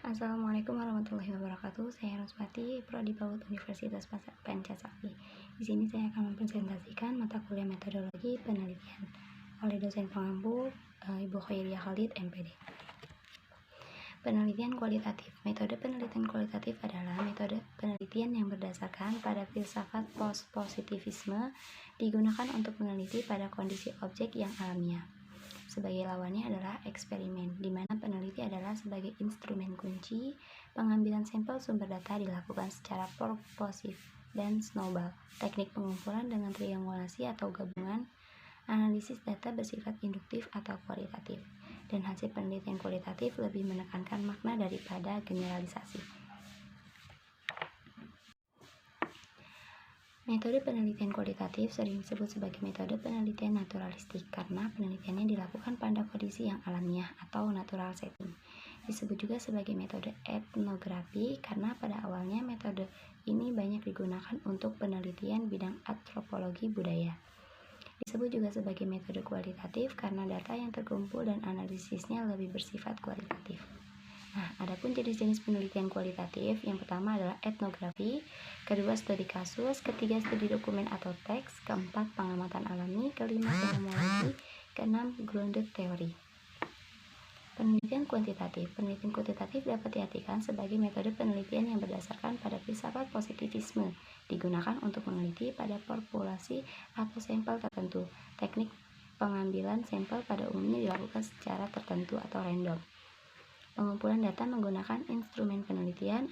Assalamualaikum warahmatullahi wabarakatuh. Saya Rospati, Prodi PAUD Universitas Pancasila. Di sini saya akan mempresentasikan mata kuliah metodologi penelitian oleh dosen pengampu Ibu Khairiyah Khalid, MPD. Penelitian kualitatif. Metode penelitian kualitatif adalah metode penelitian yang berdasarkan pada filsafat positivisme, digunakan untuk meneliti pada kondisi objek yang alamiah. Sebagai lawannya adalah eksperimen, di mana peneliti adalah sebagai instrumen kunci. Pengambilan sampel sumber data dilakukan secara purposif dan snowball. Teknik pengumpulan dengan triangulasi atau gabungan. Analisis data bersifat induktif atau kualitatif. Dan hasil penelitian kualitatif lebih menekankan makna daripada generalisasi. Metode penelitian kualitatif sering disebut sebagai metode penelitian naturalistik karena penelitiannya dilakukan pada kondisi yang alamiah atau natural setting. Disebut juga sebagai metode etnografi karena pada awalnya metode ini banyak digunakan untuk penelitian bidang antropologi budaya. Disebut juga sebagai metode kualitatif karena data yang terkumpul dan analisisnya lebih bersifat kualitatif. Nah, adapun jenis-jenis penelitian kualitatif, yang pertama adalah etnografi, kedua studi kasus, ketiga studi dokumen atau teks, keempat pengamatan alami, kelima fenomenologi, keenam grounded theory. Penelitian kuantitatif. Penelitian kuantitatif dapat diartikan sebagai metode penelitian yang berdasarkan pada filsafat positivisme, digunakan untuk meneliti pada populasi atau sampel tertentu. Teknik pengambilan sampel pada umumnya dilakukan secara tertentu atau random. Pengumpulan data menggunakan instrumen penelitian.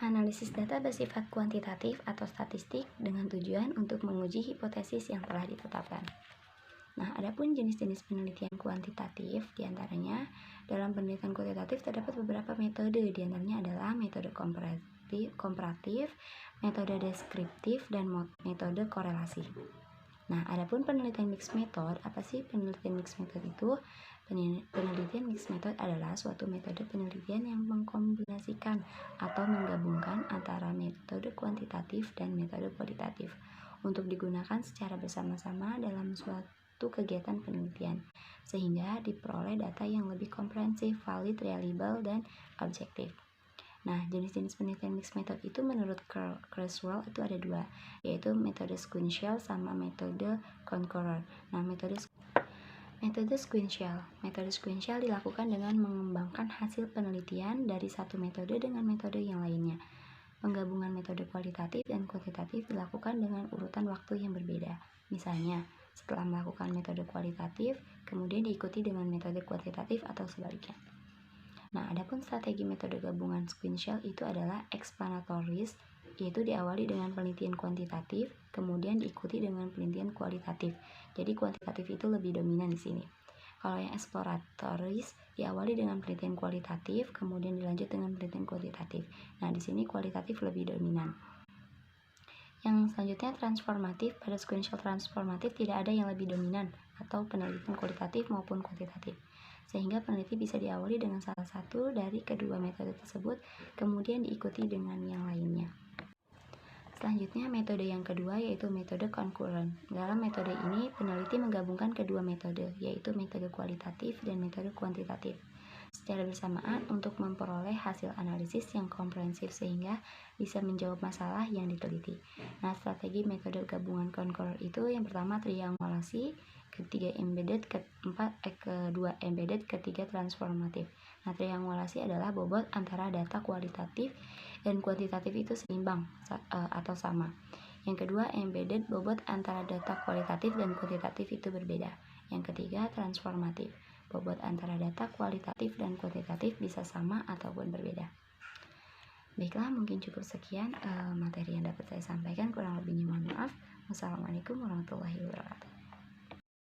Analisis data bersifat kuantitatif atau statistik dengan tujuan untuk menguji hipotesis yang telah ditetapkan. Nah, adapun jenis-jenis penelitian kuantitatif, diantaranya dalam penelitian kuantitatif terdapat beberapa metode, diantaranya adalah metode komparatif, metode deskriptif, dan metode korelasi. Nah, adapun penelitian mixed method, apa sih penelitian mixed method itu? Penelitian mixed method adalah suatu metode penelitian yang mengkombinasikan atau menggabungkan antara metode kuantitatif dan metode kualitatif untuk digunakan secara bersama-sama dalam suatu kegiatan penelitian, sehingga diperoleh data yang lebih komprehensif, valid, reliable, dan objektif. Nah, jenis-jenis penelitian mixed method itu menurut Creswell itu ada dua, yaitu metode sequential sama metode concurrent. Nah, metode sequential dilakukan dengan mengembangkan hasil penelitian dari satu metode dengan metode yang lainnya. Penggabungan metode kualitatif dan kuantitatif dilakukan dengan urutan waktu yang berbeda. Misalnya, setelah melakukan metode kualitatif, kemudian diikuti dengan metode kuantitatif atau sebaliknya. Nah, adapun strategi metode gabungan sequential itu adalah explanatoris, yaitu diawali dengan penelitian kuantitatif, kemudian diikuti dengan penelitian kualitatif. Jadi kuantitatif itu lebih dominan di sini. Kalau yang exploratoris diawali dengan penelitian kualitatif, kemudian dilanjut dengan penelitian kuantitatif. Nah, di sini kualitatif lebih dominan. Yang selanjutnya transformatif. Pada sequential transformatif tidak ada yang lebih dominan atau penelitian kualitatif maupun kuantitatif, sehingga peneliti bisa diawali dengan salah satu dari kedua metode tersebut, kemudian diikuti dengan yang lainnya. Selanjutnya, metode yang kedua yaitu metode concurrent. Dalam metode ini, peneliti menggabungkan kedua metode, yaitu metode kualitatif dan metode kuantitatif, secara bersamaan untuk memperoleh hasil analisis yang komprehensif sehingga bisa menjawab masalah yang diteliti. Nah, strategi metode gabungan concurrent itu yang pertama triangulasi, ketiga embedded, kedua embedded, ketiga transformatif. Nah, triangulasi adalah bobot antara data kualitatif dan kuantitatif itu seimbang atau sama. Yang kedua embedded, bobot antara data kualitatif dan kuantitatif itu berbeda. Yang ketiga transformatif, bobot antara data kualitatif dan kuantitatif bisa sama ataupun berbeda. Baiklah, mungkin cukup sekian materi yang dapat saya sampaikan, kurang lebihnya mohon maaf. Wassalamualaikum warahmatullahi wabarakatuh.